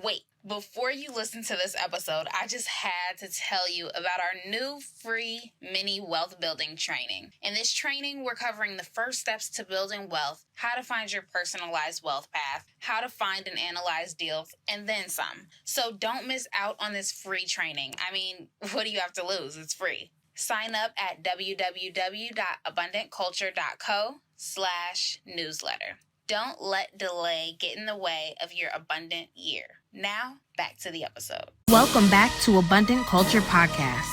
Wait, before you listen to this episode, I just had to tell you about our new free mini wealth building training. In this training, we're covering the first steps to building wealth, how to find your personalized wealth path, how to find and analyze deals, and then some. So don't miss out on this free training. I mean, what do you have to lose? It's free. Sign up at www.abundantculture.co/newsletter. Don't let delay get in the way of your abundant year. Now, back to the episode. Welcome back to Abundant Culture Podcast,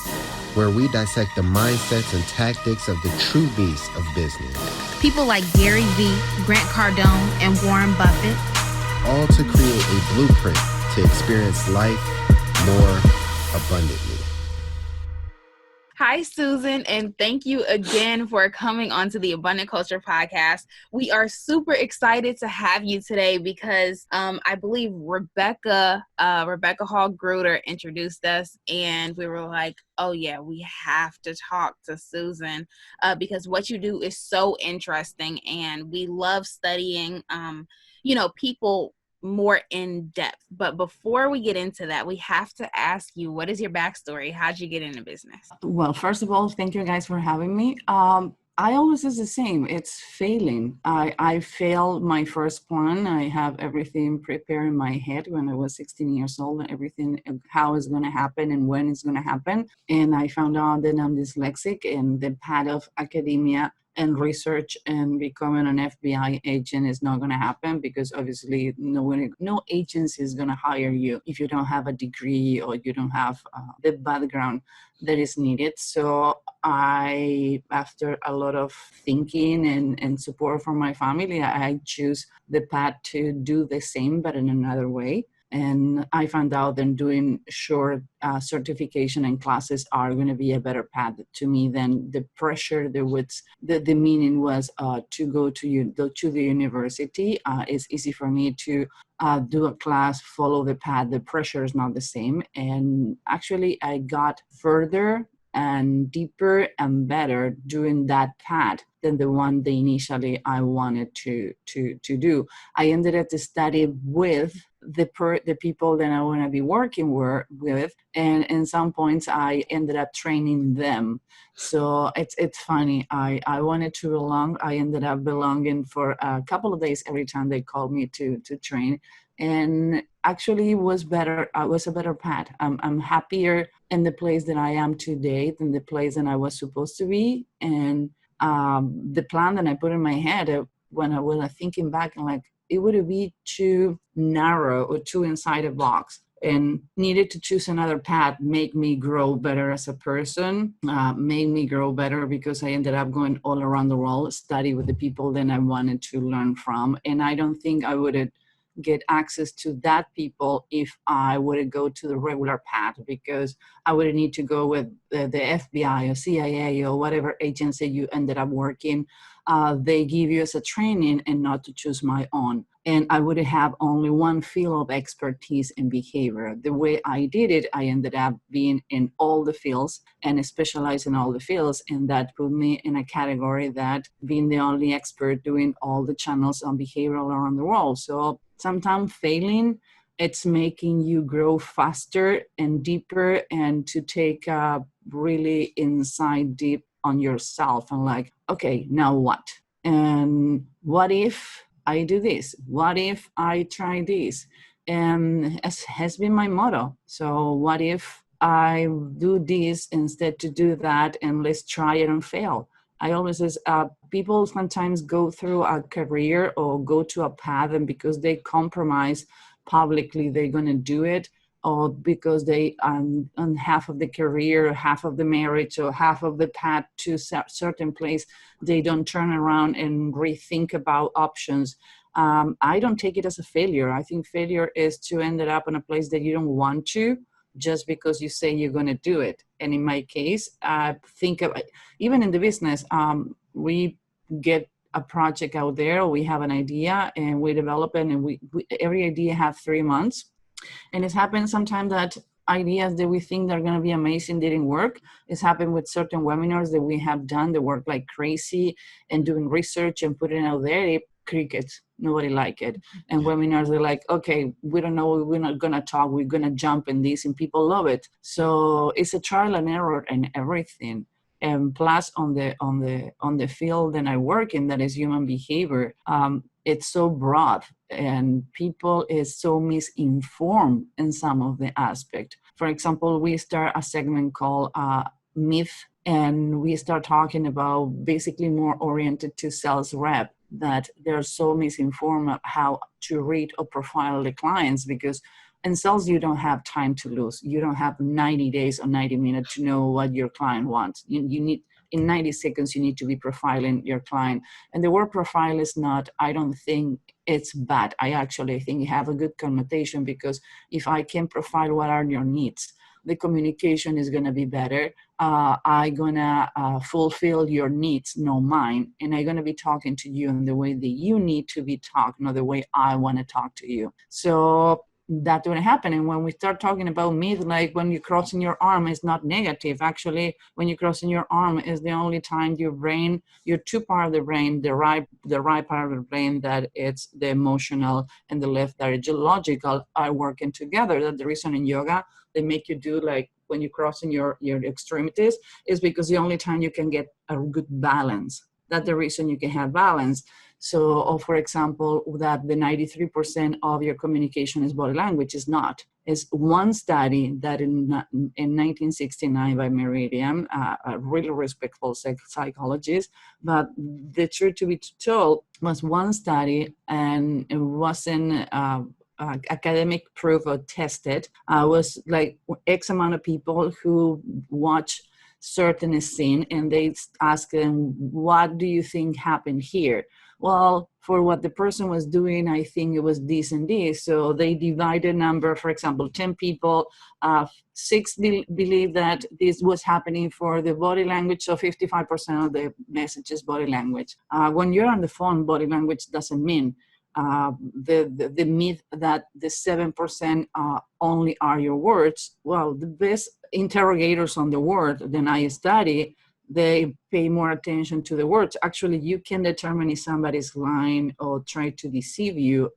where we dissect the mindsets and tactics of the true beasts of business. People like Gary Vee, Grant Cardone, and Warren Buffett. All to create a blueprint to experience life more abundantly. Hi, Susan, and thank you again for coming onto the Abundant Culture Podcast. We are super excited to have you today because I believe Rebecca Hall-Gruder introduced us, and we were like, oh yeah, we have to talk to Susan because what you do is so interesting, and we love studying, people more in depth. But before we get into that, we have to ask you, what is your backstory? How'd you get into business? Well, first of all, thank you guys for having me. I always is the same. It's failing. I failed my first plan. I have everything prepared in my head when I was 16 years old, and everything, how it's going to happen and when it's going to happen. And I found out that I'm dyslexic, and the path of academia and research and becoming an FBI agent is not going to happen, because obviously no agency is going to hire you if you don't have a degree or you don't have the background that is needed. So after a lot of thinking and support from my family, I choose the path to do the same, but in another way. And I found out that doing short certification and classes are going to be a better path to me than the pressure. The meaning was to go to the university. It's easy for me to do a class, follow the path. The pressure is not the same. And actually, I got further and deeper and better doing that path than the one that initially I wanted to do. I ended up to study with the people that I want to be working with, and in some points I ended up training them. So it's funny. I wanted to belong. I ended up belonging for a couple of days every time they called me to train, and actually was better. Was a better path. I'm happier in the place that I am today than the place that I was supposed to be, and the plan that I put in my head when I was thinking back, and like, it would be too narrow or too inside a box, and needed to choose another path, make me grow better as a person, made me grow better, because I ended up going all around the world, study with the people that I wanted to learn from. And I don't think I would get access to that people if I would go to the regular path, because I would need to go with the FBI or CIA or whatever agency you ended up working. They give you as a training and not to choose my own. And I would have only one field of expertise in behavior. The way I did it, I ended up being in all the fields and specialized in all the fields. And that put me in a category that being the only expert doing all the channels on behavioral around the world. So sometimes failing, it's making you grow faster and deeper, and to take a really inside deep on yourself and like, okay, now what? And what if I do this? What if I try this? And has been my motto. So what if I do this instead to do that, and let's try it and fail? I always say, people sometimes go through a career or go to a path, and because they compromise publicly, they're going to do it, or because they on half of the career, half of the marriage, or half of the path to a certain place, they don't turn around and rethink about options. I don't take it as a failure. I think failure is to end up in a place that you don't want to, just because you say you're going to do it. And in my case, think of, even in the business, we get a project out there, we have an idea and we develop it, and we every idea have 3 months. And it's happened sometimes that ideas that we think they're going to be amazing didn't work. It's happened with certain webinars that we have done that work like crazy, and doing research and putting it out there. crickets. Nobody like it. And webinars, they're like, okay, we don't know, we're not gonna talk, we're gonna jump in this, and people love it. So it's a trial and error and everything. And plus on the field that I work in, that is human behavior, it's so broad and people is so misinformed in some of the aspect. For example, we start a segment called myth, and we start talking about basically more oriented to sales rep, that they're so misinformed of how to read or profile the clients, because in sales, you don't have time to lose. You don't have 90 days or 90 minutes to know what your client wants. You need, in 90 seconds, you need to be profiling your client. And the word profile is not, I don't think it's bad. I actually think it have a good connotation, because if I can profile what are your needs, the communication is going to be better. I'm going to fulfill your needs, not mine. And I'm going to be talking to you in the way that you need to be talked, not the way I want to talk to you. So that wouldn't happen. And when we start talking about myth, like when you're crossing your arm, is not negative. Actually, when you're crossing your arm is the only time your brain, your two part of the brain, the right part of the brain, that it's the emotional, and the left that is logical, are working together. That's the reason in yoga they make you do, like when you're crossing your extremities, is because the only time you can get a good balance. That's the reason you can have balance. So, or for example, that the 93% of your communication is body language, is not. It's one study that in 1969 by Meridian, a really respectful psychologist, but the truth to be told was one study, and it wasn't academic proof or tested. Was like X amount of people who watch certain scene, and they ask them, what do you think happened here? Well, for what the person was doing, I think it was this and this. So they divided number, for example, 10 people, 6 believe that this was happening for the body language. So 55% of the message is body language. When you're on the phone, body language doesn't mean the myth that the 7% only are your words. Well, the best interrogators on the word than I study, they pay more attention to the words. Actually, you can determine if somebody's lying or try to deceive you.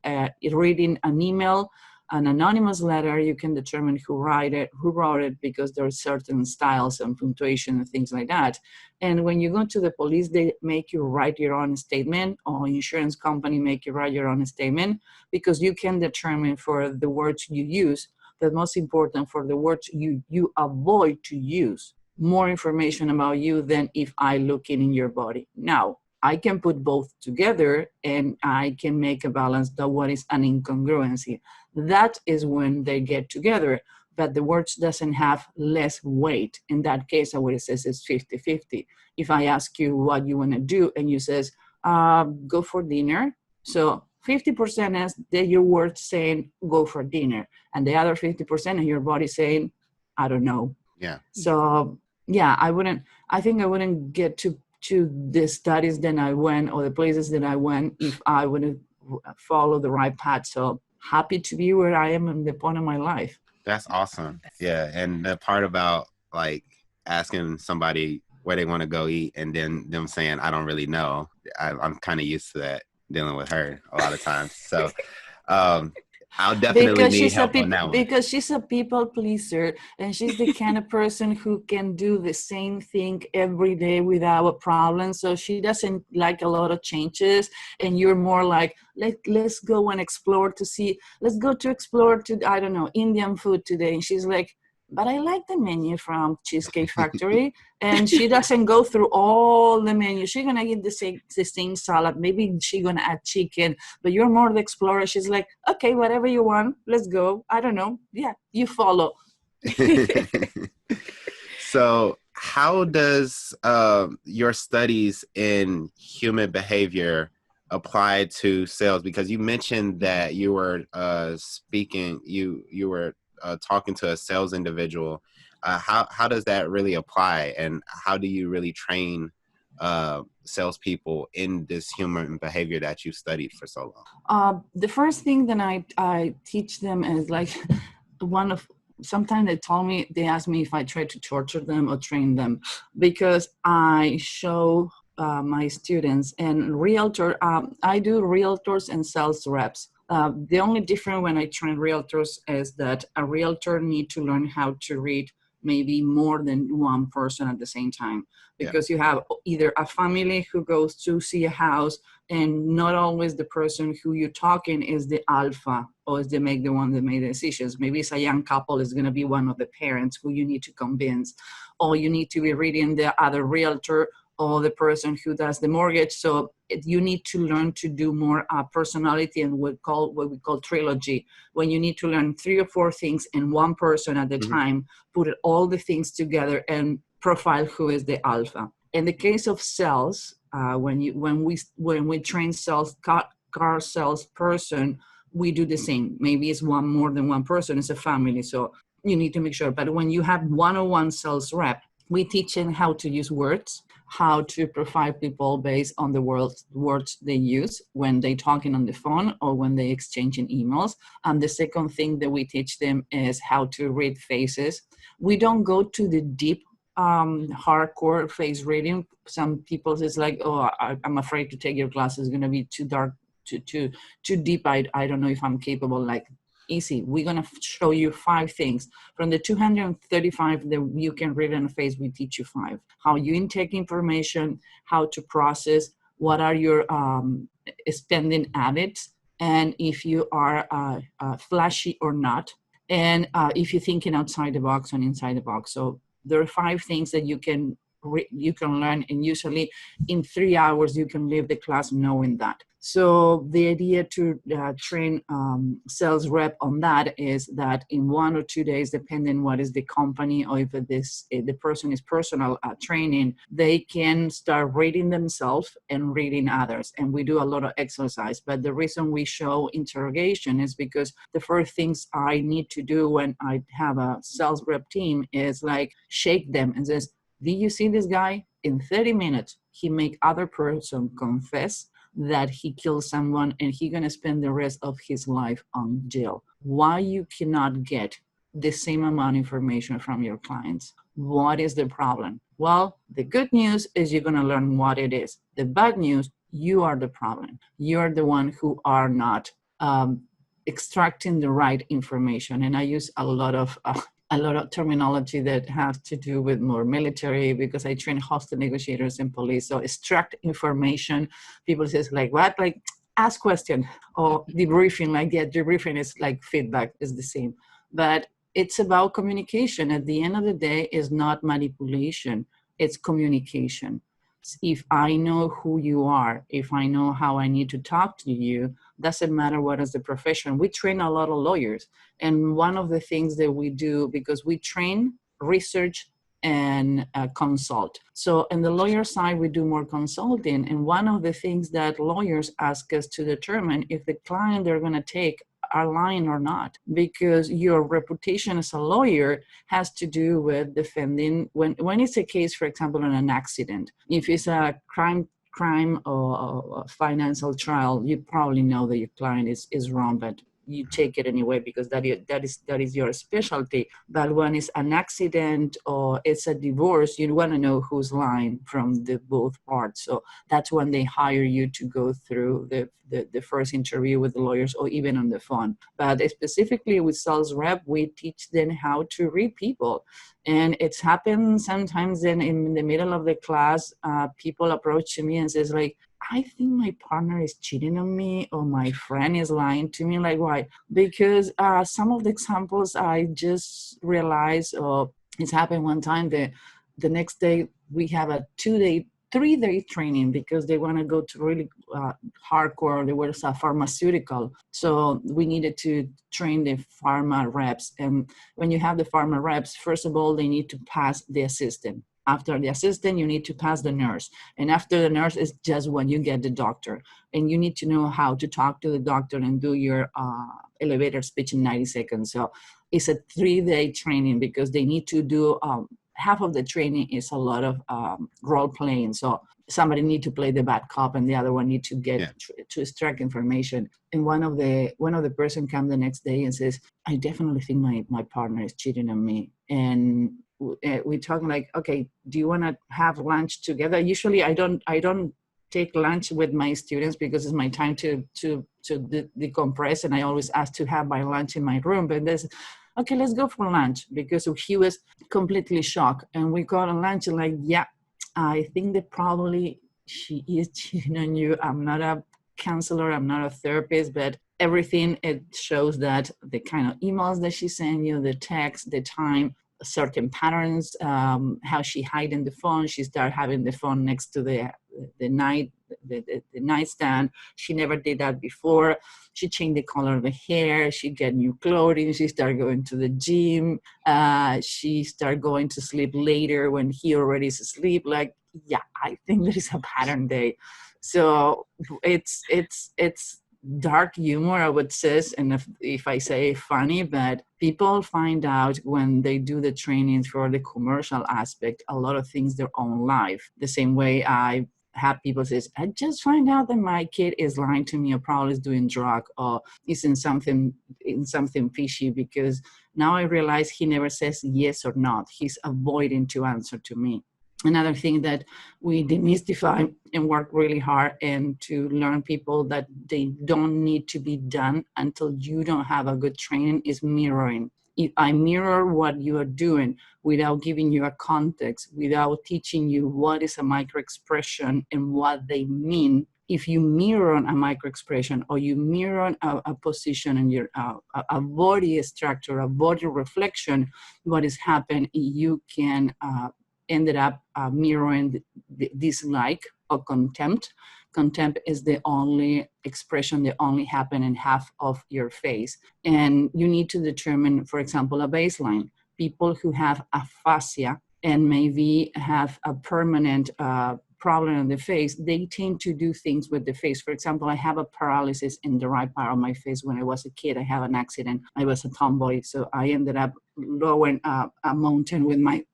Reading an email, an anonymous letter, you can determine who wrote it, because there are certain styles and punctuation and things like that. And when you go to the police, they make you write your own statement, or insurance company make you write your own statement, because you can determine for the words you use, but most important for the words you avoid to use, more information about you than if I look in your body. Now, I can put both together and I can make a balance that what is an incongruency. That is when they get together, but the words doesn't have less weight. In that case, I would say it's 50-50. If I ask you what you want to do and you says, go for dinner. So 50% is your words saying, go for dinner. And the other 50% of your body saying, I don't know. Yeah. So yeah, I think I wouldn't get to the studies that I went, or the places that I went, if I wouldn't follow the right path. So happy to be where I am in the point of my life. That's awesome. Yeah. And the part about like asking somebody where they want to go eat and then them saying, I don't really know. I'm kind of used to that, dealing with her a lot of times. So I'll definitely need help on that one. Because she's a people pleaser, and she's the kind of person who can do the same thing every day without a problem. So she doesn't like a lot of changes, and you're more like, let's go and explore let's go to explore to, I don't know, Indian food today. And she's like, but I like the menu from Cheesecake Factory. And she doesn't go through all the menu. She's going to eat the same salad. Maybe she's going to add chicken. But you're more the explorer. She's like, okay, whatever you want, let's go. I don't know. Yeah, you follow. So how does your studies in human behavior apply to sales? Because you mentioned that you were speaking, you were talking to a sales individual. How does that really apply, and how do you really train salespeople in this human behavior that you studied for so long? The first thing that I teach them is like sometimes they ask me if I try to torture them or train them, because I show my students, and I do realtors and sales reps. The only difference when I train realtors is that a realtor need to learn how to read maybe more than one person at the same time, because you have either a family who goes to see a house, and not always the person who you're talking is the alpha or is the one that made the decisions. Maybe it's a young couple, is going to be one of the parents who you need to convince, or you need to be reading the other realtor or the person who does the mortgage. So you need to learn to do more personality and what we call trilogy, when you need to learn 3 or 4 things in one person at the time, put all the things together and profile who is the alpha. In the case of sales, when we train sales, car sales person, we do the same. Maybe it's more than one person, it's a family, so you need to make sure. But when you have one-on-one sales rep, we teach them how to use words, how to profile people based on the words they use when they talking on the phone or when they exchanging emails. And the second thing that we teach them is how to read faces. We don't go to the deep hardcore face reading. Some people is like, oh, I'm afraid to take your class, it's going to be too dark, too deep. I don't know if I'm capable. Like, easy. We're going to show you 5 things. From the 235 that you can read in a face, we teach you 5. How you intake information, how to process, what are your spending habits, and if you are flashy or not, and if you're thinking outside the box and inside the box. So there are 5 things that you can learn, and usually in 3 hours you can leave the class knowing that. So the idea to train sales rep on that is that in 1 or 2 days, depending what is the company, or if the person is personal training, they can start reading themselves and reading others. And we do a lot of exercise. But the reason we show interrogation is because the first things I need to do when I have a sales rep team is like shake them and says, did you see this guy? In 30 minutes, he make other person confess that he killed someone, and he's going to spend the rest of his life on jail. Why you cannot get the same amount of information from your clients? What is the problem? Well, the good news is you're going to learn what it is. The bad news, you are the problem. You're the one who are not extracting the right information. And I use a lot of terminology that has to do with more military, because I train hostile negotiators and police. So extract information. People says like, what? Like, ask question or debriefing. Like, yeah, debriefing is like feedback, is the same. But it's about communication. At the end of the day, it's not manipulation. It's communication. If I know who you are, if I know how I need to talk to you, doesn't matter what is the profession. We train a lot of lawyers. And one of the things that we do, because we train, research, and consult. So in the lawyer side, we do more consulting. And one of the things that lawyers ask us to determine if the client they're going to take are lying or not, because your reputation as a lawyer has to do with defending when it's a case, for example, in an accident. If it's a crime or financial trial, you probably know that your client is wrong, but you take it anyway because that is your specialty. But when it's an accident or it's a divorce, you want to know who's lying from the both parts. So that's when they hire you to go through the first interview with the lawyers, or even on the phone. But specifically with sales rep, we teach them how to read people. And it's happened sometimes in the middle of the class, people approach me and says like, I think my partner is cheating on me, or my friend is lying to me. Like, why? Because some of the examples I just realized, or it's happened one time, the next day we have a 3-day training because they want to go to really hardcore. There was a pharmaceutical. So we needed to train the pharma reps. And when you have the pharma reps, first of all, they need to pass the assistant. After the assistant, you need to pass the nurse. And after the nurse is just when you get the doctor. And you need to know how to talk to the doctor and do your elevator speech in 90 seconds. So it's a 3-day training because they need to do, half of the training is a lot of role playing. So somebody need to play the bad cop and the other one need to get to extract information. And one of the person come the next day and says, I definitely think my partner is cheating on me. And we talk like, okay, do you want to have lunch together? Usually I don't take lunch with my students because it's my time to decompress, and I always ask to have my lunch in my room. But there's, okay, let's go for lunch, because he was completely shocked. And we got on lunch and like, yeah, I think that probably she is cheating on you. I'm not a counselor, I'm not a therapist, but everything, it shows that the kind of emails that she sent you, the text, the time, certain patterns, how she hiding the phone. She started having the phone next to the nightstand. She never did that before. She changed the color of the hair. She get new clothing. She started going to the gym. She started going to sleep later when he already is asleep. Like, yeah, I think there is a pattern there. So it's dark humor, I would say, and if I say funny, but people find out when they do the trainings for the commercial aspect, a lot of things their own life. The same way I have people say, I just find out that my kid is lying to me, or probably is doing drug, or is in something fishy, because now I realize he never says yes or not. He's avoiding to answer to me. Another thing that we demystify and work really hard and to learn people that they don't need to be done until you don't have a good training is mirroring. If I mirror what you are doing without giving you a context, without teaching you what is a microexpression and what they mean, if you mirror on a microexpression, or you mirror on a position in your a body structure, a body reflection, what is happening, you can ended up mirroring the dislike or contempt. Contempt is the only expression that only happen in half of your face. And you need to determine, for example, a baseline. People who have aphasia and maybe have a permanent problem in the face, they tend to do things with the face. For example, I have a paralysis in the right part of my face. When I was a kid, I had an accident. I was a tomboy, so I ended up lowering a mountain with my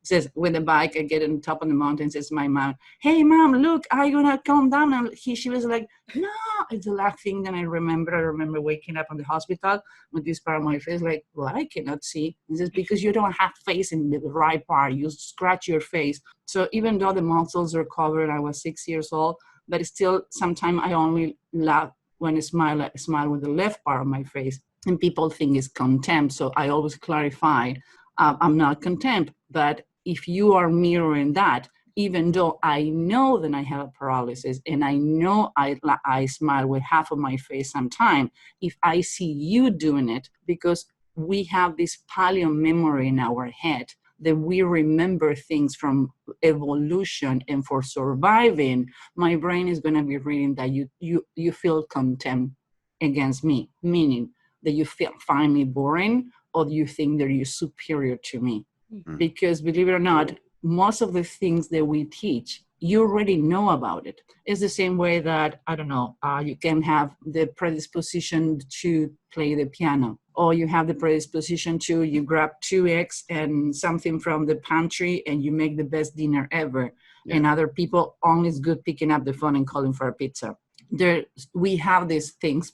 says with the bike. I get on top of the mountain, says my mom, hey mom, look, I'm gonna come down. And she was like, no. It's the last thing that I remember waking up in the hospital with this part of my face, like, well, I cannot see. This is because you don't have face in the right part. You scratch your face. So even though the muscles are covered, I was 6 years old, but still sometimes I only laugh when I smile with the left part of my face. And people think it's contempt. So I always clarify, I'm not contempt, but if you are mirroring that, even though I know that I have a paralysis and I know I smile with half of my face sometimes, if I see you doing it, because we have this palliam memory in our head, that we remember things from evolution, and for surviving, my brain is going to be reading that you feel contempt against me, meaning that you find me boring, or you think that you're superior to me. Mm-hmm. Because believe it or not, most of the things that we teach, you already know about it. It's the same way that, I don't know, you can have the predisposition to play the piano, or you have the predisposition to, you grab 2 eggs and something from the pantry and you make the best dinner ever. Yeah. And other people only is good picking up the phone and calling for a pizza. We have these things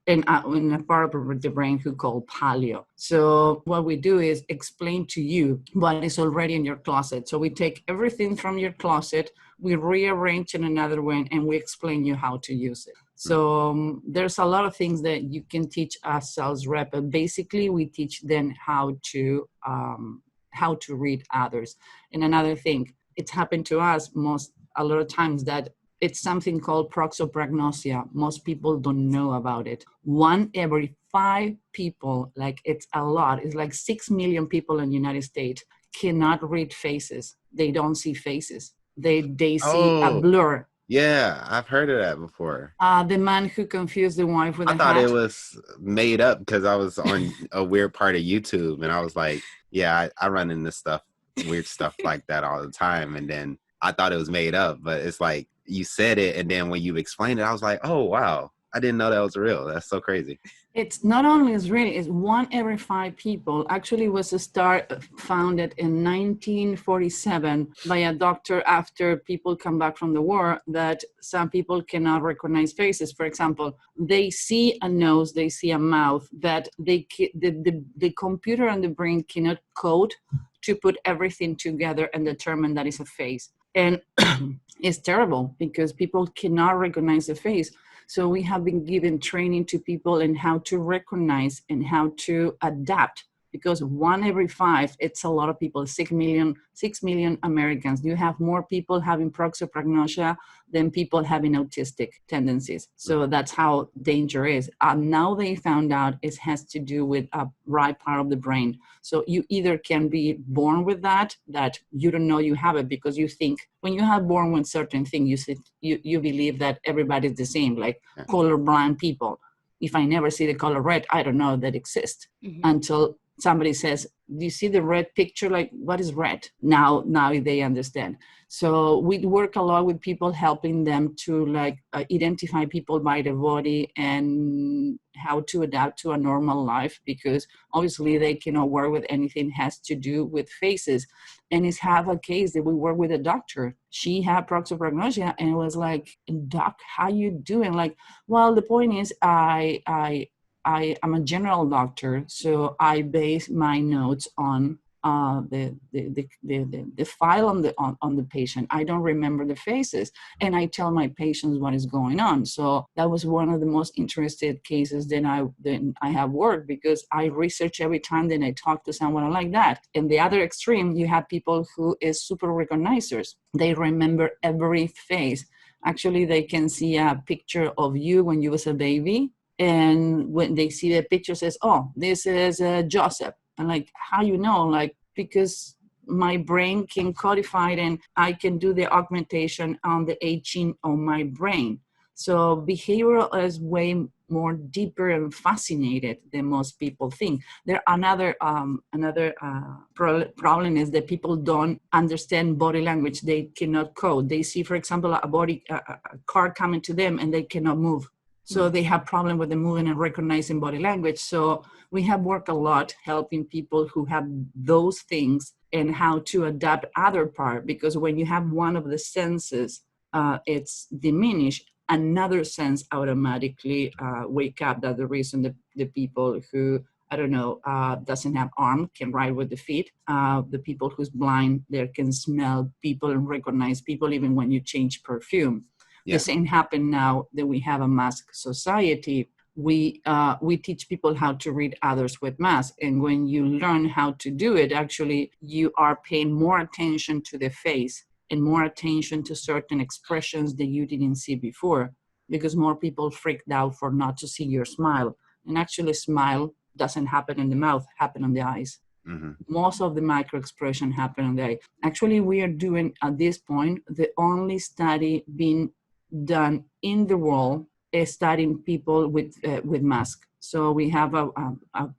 in a part of the brain who call palliam. So what we do is explain to you what is already in your closet. So we take everything from your closet, we rearrange in another way, and we explain you how to use it. So there's a lot of things that you can teach a sales rep, but basically we teach them how to read others. And another thing, it's happened to us a lot of times that it's something called proxopregnosia. Most people don't know about it. 1 every 5 people, like it's a lot, it's like 6 million people in the United States cannot read faces. They don't see faces. They see a blur. Yeah, I've heard of that before. The man who confused the wife with a hat. I thought it was made up because I was on a weird part of YouTube, and I was like, yeah, I run into weird stuff like that all the time. And then I thought it was made up, but it's like, you said it, and then when you explained it, I was like, oh, wow, I didn't know that was real. That's so crazy. It's not only Israeli, it's 1 every 5 people. Actually was a start founded in 1947 by a doctor after people come back from the war, that some people cannot recognize faces. For example, they see a nose, they see a mouth, that the computer and the brain cannot code to put everything together and determine that is a face. And it's terrible because people cannot recognize the face. So we have been giving training to people in how to recognize and how to adapt, because 1 every 5, it's a lot of people, 6 million Americans. You have more people having proxopregnosia than people having autistic tendencies. So that's how danger is. Now they found out it has to do with a right part of the brain. So you either can be born with that you don't know you have it, because you think when you have born with certain thing, you believe that everybody's the same, like colorblind people. If I never see the color red, I don't know that exists until somebody says, do you see the red picture? Like, what is red? Now they understand. So we work a lot with people, helping them to identify people by the body and how to adapt to a normal life, because obviously they cannot work with anything has to do with faces. And it's have a case that we work with a doctor. She had proxopregnosia and was like, doc, how you doing? Like, well, the point is I am a general doctor, so I base my notes on the file on the patient. I don't remember the faces, and I tell my patients what is going on. So that was one of the most interested cases that I have worked, because I research every time that I talk to someone like that. And the other extreme, you have people who is super recognizers. They remember every face. Actually, they can see a picture of you when you was a baby, and when they see the picture, says, oh, this is Joseph. And like, how you know? Like, because my brain can codify it and I can do the augmentation on the aging on my brain. So behavioral is way more deeper and fascinated than most people think. There another problem is that people don't understand body language. They cannot code. They see, for example, a car coming to them and they cannot move. So they have problem with the moving and recognizing body language. So we have worked a lot helping people who have those things and how to adapt other part, because when you have one of the senses, it's diminished, another sense automatically wake up. That's the reason the people who, I don't know, doesn't have arm can ride with the feet. The people who's blind, they can smell people and recognize people even when you change perfume. Yeah. The same happened now that we have a mask society. We teach people how to read others with masks. And when you learn how to do it, actually, you are paying more attention to the face and more attention to certain expressions that you didn't see before, because more people freaked out for not to see your smile. And actually, smile doesn't happen in the mouth, happen on the eyes. Mm-hmm. Most of the micro expression happen on the eye. Actually, we are doing, at this point, the only study being done in the world is studying people with masks. So we have a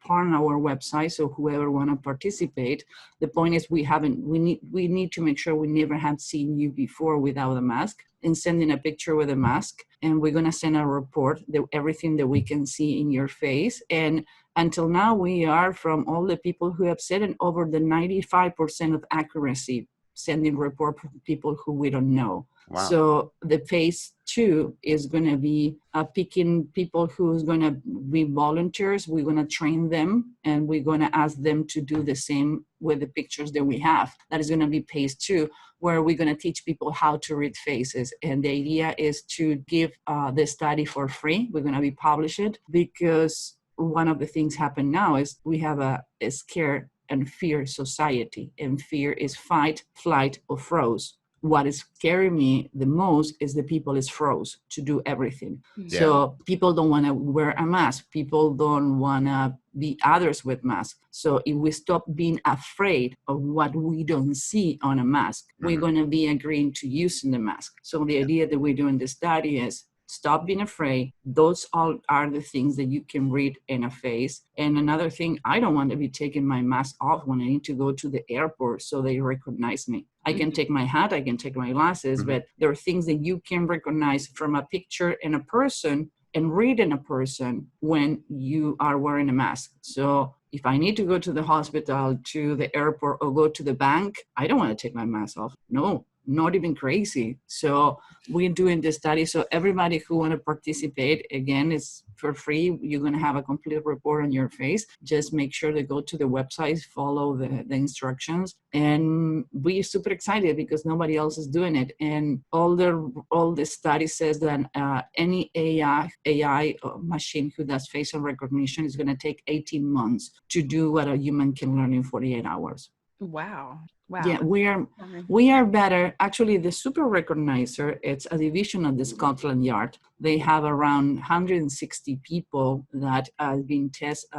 part on our website. So whoever want to participate, the point is we need to make sure we never have seen you before without a mask, and sending a picture with a mask. And we're going to send a report, everything that we can see in your face. And until now, we are, from all the people who have said it, over the 95% of accuracy, sending report from people who we don't know. Wow. So the phase 2 is going to be picking people who's going to be volunteers. We're going to train them, and we're going to ask them to do the same with the pictures that we have. That is going to be phase 2, where we're going to teach people how to read faces. And the idea is to give the study for free. We're going to be publish it, because one of the things happen now is we have a scare and fear society, and fear is fight, flight, or froze. What is scaring me the most is the people is froze to do everything. Yeah. So people don't want to wear a mask. People don't want to be others with masks. So if we stop being afraid of what we don't see on a mask, we're going to be agreeing to using the mask. So the idea that we're doing the study is stop being afraid. Those all are the things that you can read in a face. And another thing, I don't want to be taking my mask off when I need to go to the airport so they recognize me. I can take my hat, I can take my glasses, but there are things that you can recognize from a picture and a person, and reading a person when you are wearing a mask. So if I need to go to the hospital, to the airport, or go to the bank, I don't want to take my mask off. No, not even crazy. So we're doing the study. So everybody who want to participate, again, it's for free. You're going to have a complete report on your face. Just make sure to go to the website, follow the instructions. And we're super excited because nobody else is doing it. And all the study says that any AI machine who does facial recognition is going to take 18 months to do what a human can learn in 48 hours. Wow. Yeah, we are better. Actually, the Super Recognizer, it's a division of the Scotland Yard. They have around 160 people that have been tested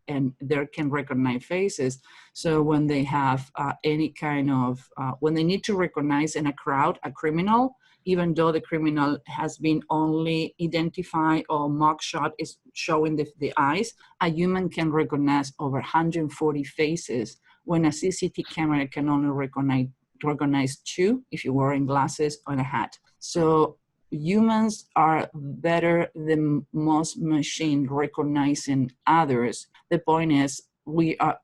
and they can recognize faces. So when they have any kind of, when they need to recognize in a crowd a criminal, even though the criminal has been only identified or mugshot is showing the eyes, a human can recognize over 140 faces when a CCTV camera can only recognize 2 if you're wearing glasses or a hat. So humans are better than most machine recognizing others. The point is we are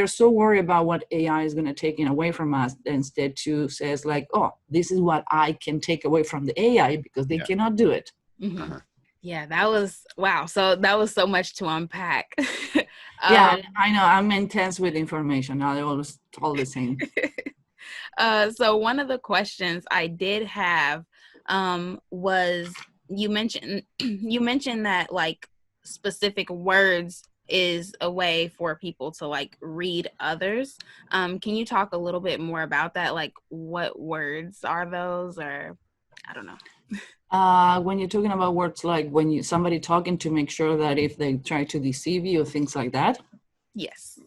so worried about what AI is going to take away from us, instead to says like, oh, this is what I can take away from the AI because they cannot do it. Mm-hmm. Uh-huh. Yeah, that was, wow. So that was so much to unpack. Yeah, I know. I'm intense with information. I always all the same. So one of the questions I did have was you mentioned that like specific words is a way for people to like read others. Can you talk a little bit more about that? Like what words are those, or I don't know. When you're talking about words like when somebody talking to make sure that if they try to deceive you or things like that? Yes.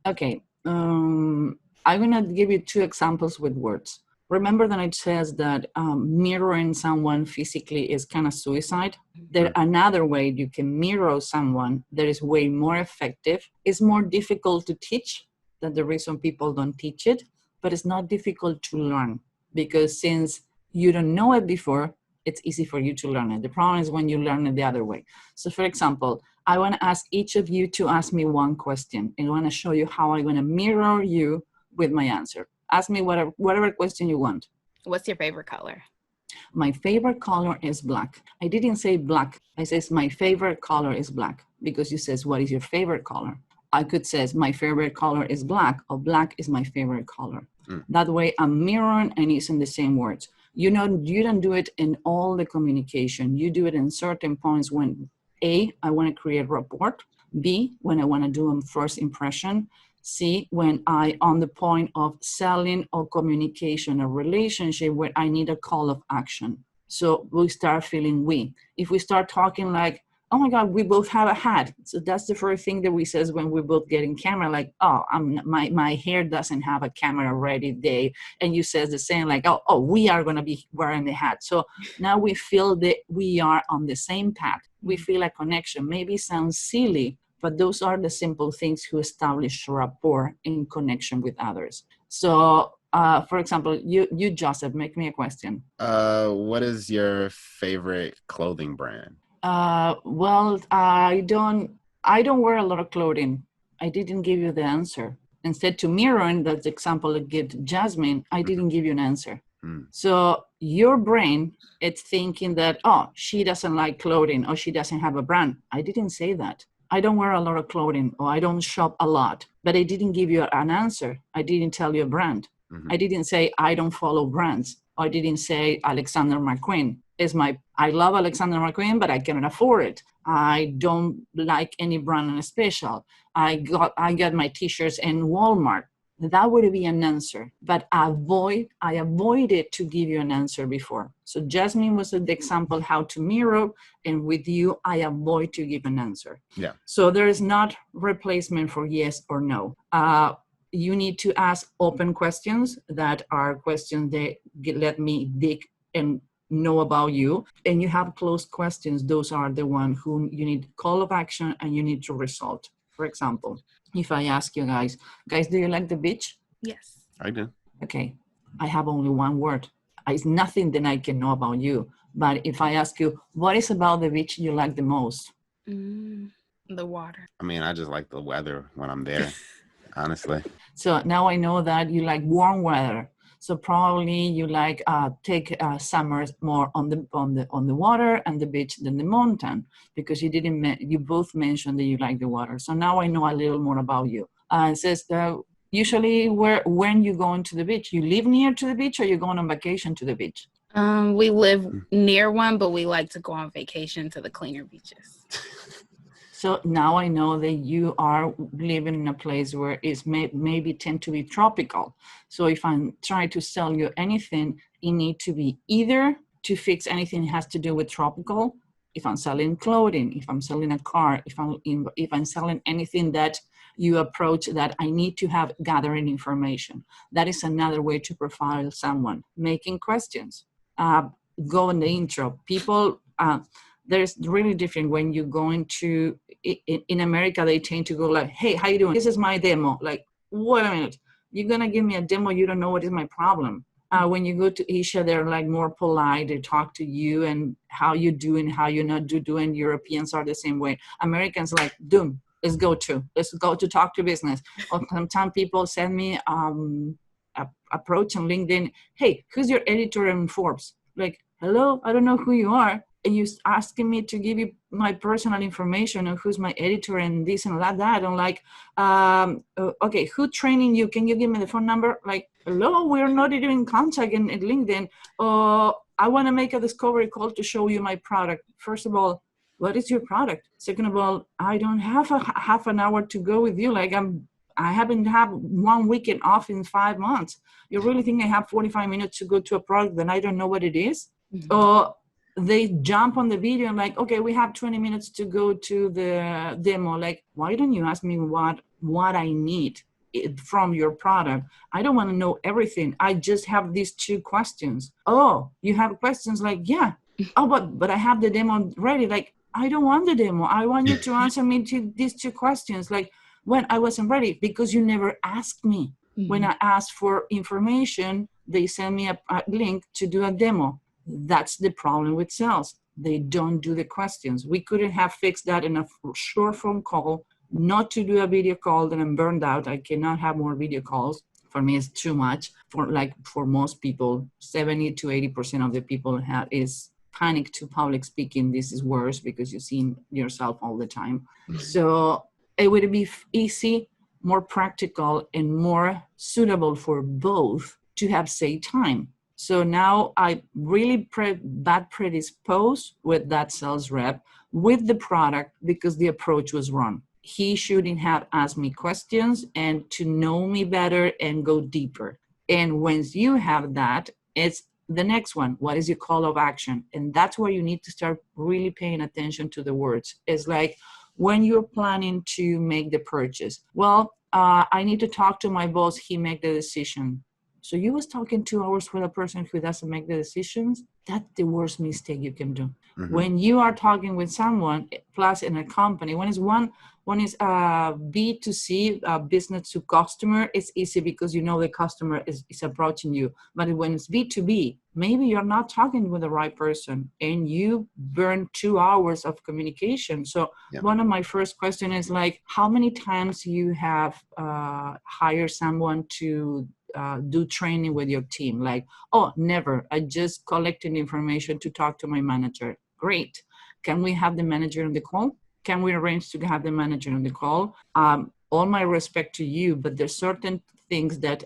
Okay. I'm going to give you 2 examples with words. Remember that it says that mirroring someone physically is kind of suicide. There's another way you can mirror someone that is way more effective. It's more difficult to teach. That's the reason people don't teach it, but it's not difficult to learn because since you don't know it before, it's easy for you to learn it. The problem is when you learn it the other way. So for example, I want to ask each of you to ask me one question, and I want to show you how I'm going to mirror you with my answer. Ask me whatever question you want. What's your favorite color? My favorite color is black. I didn't say black. I says my favorite color is black because you says, what is your favorite color? I could say my favorite color is black, or black is my favorite color. That way I'm mirroring and using the same words. You don't do it in all the communication. You do it in certain points when A, I want to create rapport. B, when I want to do a first impression. C, when I on the point of selling or communication or relationship where I need a call of action. So we start feeling we. If we start talking like, oh my God, we both have a hat. So that's the first thing that we says when we both get in camera, like, oh, my hair doesn't have a camera ready day. And you says the same, like, oh, we are going to be wearing the hat. So now we feel that we are on the same path. We feel a connection. Maybe sounds silly, but those are the simple things who establish rapport in connection with others. So, for example, you Joseph, make me a question. What is your favorite clothing brand? Well, I don't wear a lot of clothing. I didn't give you the answer. Instead to mirroring that example I give Jasmine, I didn't give you an answer. So your brain, it's thinking that, oh, she doesn't like clothing or she doesn't have a brand. I didn't say that. I don't wear a lot of clothing or I don't shop a lot, but I didn't give you an answer. I didn't tell you a brand. I didn't say I don't follow brands. I didn't say Alexander McQueen is I love Alexander McQueen, but I cannot afford it. I don't like any brand in special. I got my t-shirts in Walmart. That would be an answer, but I avoided to give you an answer before. So Jasmine was the example how to mirror, and with you, I avoid to give an answer. Yeah. So there is not replacement for yes or no. You need to ask open questions that are questions that let me dig and know about you. And you have closed questions. Those are the one who you need call of action and you need to result. For example, if I ask you guys, do you like the beach? Yes. I do. Okay. I have only one word. It's nothing that I can know about you. But if I ask you, what is about the beach you like the most? The water. I mean, I just like the weather when I'm there, honestly. So now I know that you like warm weather. So probably you like take summers more on the water and the beach than the mountain, because you both mentioned that you like the water. So now I know a little more about you. It says usually when you going to the beach, you live near to the beach, or you going on vacation to the beach? We live near one, but we like to go on vacation to the cleaner beaches. So now I know that you are living in a place where it's maybe tend to be tropical. So if I'm trying to sell you anything, it need to be either to fix anything that has to do with tropical. If I'm selling clothing, if I'm selling a car, if I'm selling anything that you approach that I need to have gathering information. That is another way to profile someone. Making questions. Go in the intro. People. There's really different when you're going to, in America, they tend to go like, hey, how you doing? This is my demo. Like, wait a minute, you're going to give me a demo. You don't know what is my problem. When you go to Asia, they're like more polite. They talk to you and how you doing, how you not doing. Europeans are the same way. Americans like, doom, let's go to talk to business. Or sometimes people send me approach on LinkedIn. Hey, who's your editor in Forbes? Like, hello, I don't know who you are. And you asking me to give you my personal information and who's my editor and this and that. I'm like, okay, who training you? Can you give me the phone number? Like, hello, we're not even in contact in LinkedIn. I want to make a discovery call to show you my product. First of all, what is your product? Second of all, I don't have half an hour to go with you. Like I haven't had one weekend off in 5 months. You really think I have 45 minutes to go to a product that I don't know what it is? They jump on the video and like, okay, we have 20 minutes to go to the demo. Like, why don't you ask me what I need from your product? I don't want to know everything. I just have these 2 questions. Oh, you have questions? Like, yeah. Oh, but I have the demo ready. Like, I don't want the demo. I want you to answer me to these 2 questions. Like, when I wasn't ready, because you never asked me. When I asked for information, they send me a link to do a demo. That's the problem with sales. They don't do the questions. We couldn't have fixed that in a short phone call, not to do a video call. Then I'm burned out. I cannot have more video calls. For me, it's too much. For most people, 70 to 80% of the people is panic to public speaking. This is worse because you see yourself all the time. So it would be easy, more practical, and more suitable for both to have say time. So now I really predisposed with that sales rep with the product because the approach was wrong. He shouldn't have asked me questions and to know me better and go deeper. And once you have that, it's the next one. What is your call of action? And that's where you need to start really paying attention to the words. It's like when you're planning to make the purchase. Well, I need to talk to my boss. He make the decision. So you was talking 2 hours with a person who doesn't make the decisions. That's the worst mistake you can do. When you are talking with someone, plus in a company, when is one is B2C, business to customer, it's easy because you know the customer is approaching you. But when it's B2B, maybe you're not talking with the right person and you burn 2 hours of communication. So one of my first questions is like, how many times you have hired someone to do training with your team? Like, oh, never. I just collected information to talk to my manager. Great. Can we have the manager on the call? Can we arrange to have the manager on the call? All my respect to you, but there's certain things that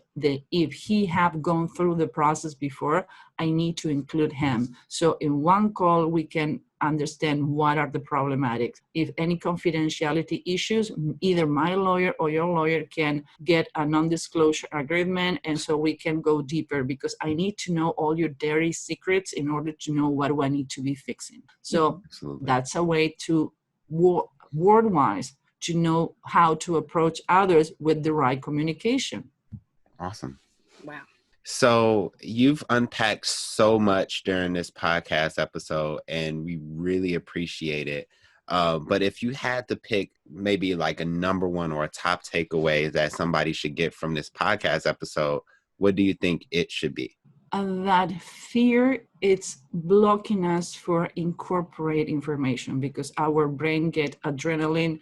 if he have gone through the process before, I need to include him. So in one call, we can understand what are the problematics. If any confidentiality issues, either my lawyer or your lawyer can get a non-disclosure agreement, and so we can go deeper because I need to know all your dirty secrets in order to know what do I need to be fixing. So that's a way to word-wise to know how to approach others with the right communication. Awesome. Wow. So you've unpacked so much during this podcast episode, and we really appreciate it. But if you had to pick maybe like a number one or a top takeaway that somebody should get from this podcast episode, what do you think it should be? That fear, it's blocking us for incorporate information because our brain get adrenaline.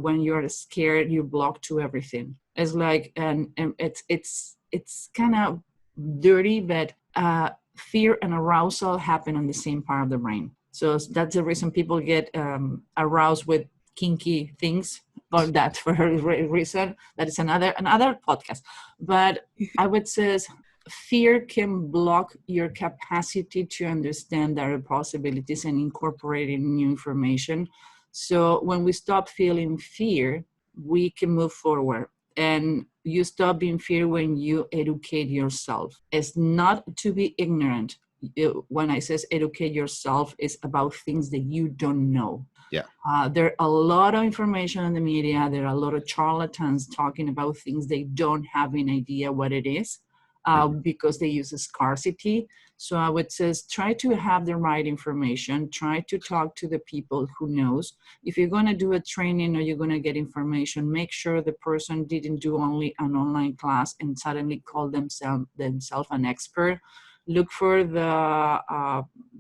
When you're scared, you block to everything. It's like, and it's kind of dirty, but fear and arousal happen on the same part of the brain. So that's the reason people get aroused with kinky things, for that for a reason. That is another podcast. But I would say fear can block your capacity to understand their possibilities and incorporating new information. So when we stop feeling fear, we can move forward. And you stop being fear when you educate yourself. It's not to be ignorant. When I says educate yourself, it's about things that you don't know. Yeah. There are a lot of information in the media. There are a lot of charlatans talking about things they don't have an idea what it is. Because they use a scarcity. So I would say try to have the right information, try to talk to the people who knows. If you're going to do a training or you're going to get information, make sure the person didn't do only an online class and suddenly call themselves an expert. Look for the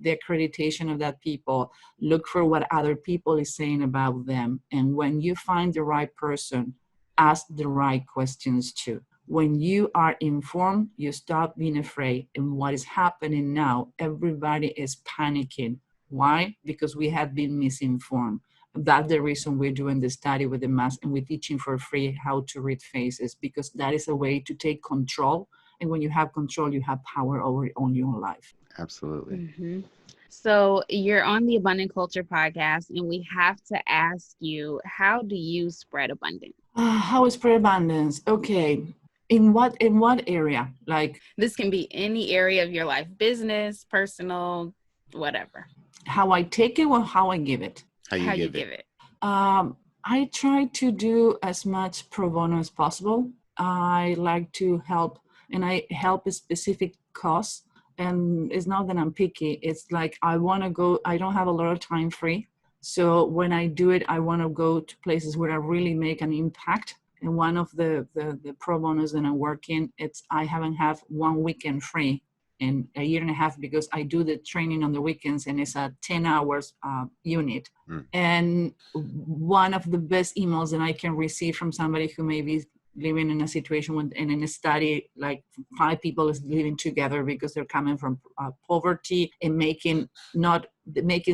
accreditation of that people. Look for what other people is saying about them. And when you find the right person, ask the right questions too. When you are informed, you stop being afraid. And what is happening now, everybody is panicking. Why? Because we have been misinformed. That's the reason we're doing the study with the mask and we're teaching for free how to read faces, because that is a way to take control. And when you have control, you have power over on your own life. Absolutely. Mm-hmm. So you're on the Abundant Culture podcast, and we have to ask you, how do you spread abundance? How is spread abundance? Okay. In what area? Like, this can be any area of your life, business, personal, whatever. How I take it or how I give it? How you give it. I try to do as much pro bono as possible. I like to help, and I help a specific cause. And it's not that I'm picky. It's like I want to go. I don't have a lot of time free. So when I do it, I want to go to places where I really make an impact. And one of the pro bonos that I'm working, it's I haven't have 1 weekend free in a year and a half because I do the training on the weekends and it's a 10 hours unit. And one of the best emails that I can receive from somebody who may be living in a situation when, and in a study, like 5 people is living together because they're coming from poverty and making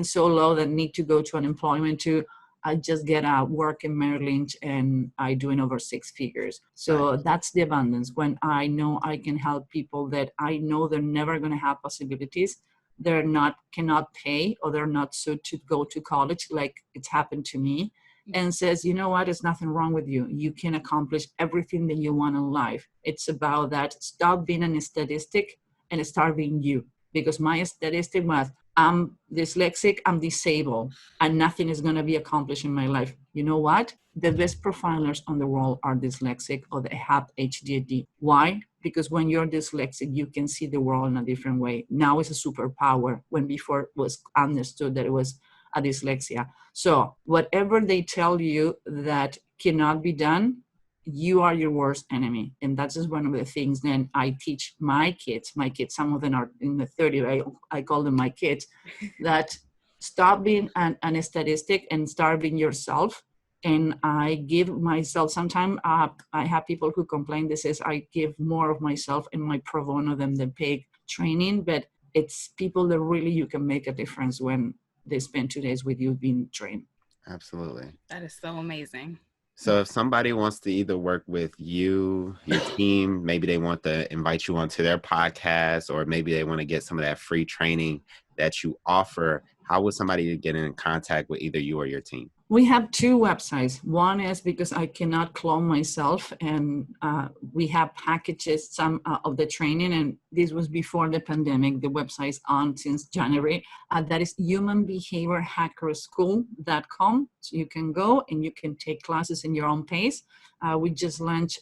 so low that need to go to unemployment to I just get out work in Maryland and I do it over 6 figures. So that's the abundance. When I know I can help people that I know they're never going to have possibilities, cannot pay, or they're not suited to go to college, like it's happened to me, and says, you know what, there's nothing wrong with you. You can accomplish everything that you want in life. It's about that. Stop being a statistic and start being you. Because my statistic was, I'm dyslexic, I'm disabled, and nothing is going to be accomplished in my life. You know what? The best profilers on the world are dyslexic or they have HDD. Why? Because when you're dyslexic, you can see the world in a different way. Now it's a superpower, when before it was understood that it was a dyslexia. So whatever they tell you that cannot be done, you are your worst enemy. And that's just one of the things then I teach my kids, some of them are in the 30s, I call them my kids, that stop being an statistic and start being yourself. And I give myself, sometimes I have people who complain, this is, I give more of myself in my pro bono than the paid training, but it's people that really you can make a difference when they spend 2 days with you being trained. Absolutely. That is so amazing. So if somebody wants to either work with you, your team, maybe they want to invite you onto their podcast, or maybe they want to get some of that free training that you offer, how would somebody get in contact with either you or your team? We have 2 websites. One is because I cannot clone myself, and we have packages, some of the training, and this was before the pandemic. The website's on since January. That is humanbehaviorhackerschool.com. So you can go and you can take classes in your own pace. We just launched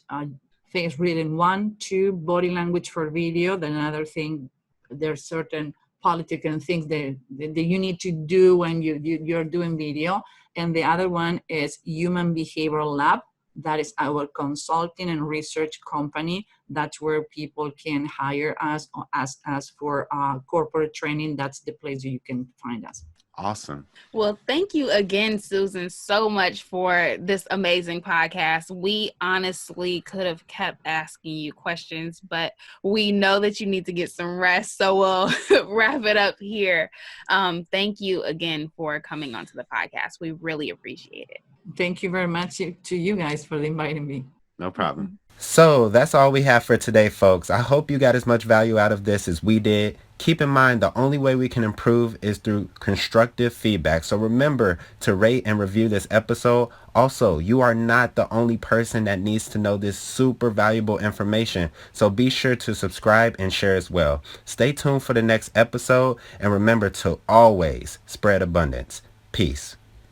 face reading 1, 2, body language for video. Then another thing, there's certain political things that you need to do when you're doing video. And the other one is Human Behavioral Lab. That is our consulting and research company. That's where people can hire us as for corporate training. That's the place you can find us. Awesome. Well, thank you again, Susan, so much for this amazing podcast. We honestly could have kept asking you questions, but we know that you need to get some rest, so we'll wrap it up here. Thank you again for coming onto the podcast. We really appreciate it. Thank you very much to you guys for inviting me. No problem. So that's all we have for today, folks. I hope you got as much value out of this as we did. Keep in mind, the only way we can improve is through constructive feedback. So remember to rate and review this episode. Also, you are not the only person that needs to know this super valuable information. So be sure to subscribe and share as well. Stay tuned for the next episode. And remember to always spread abundance. Peace.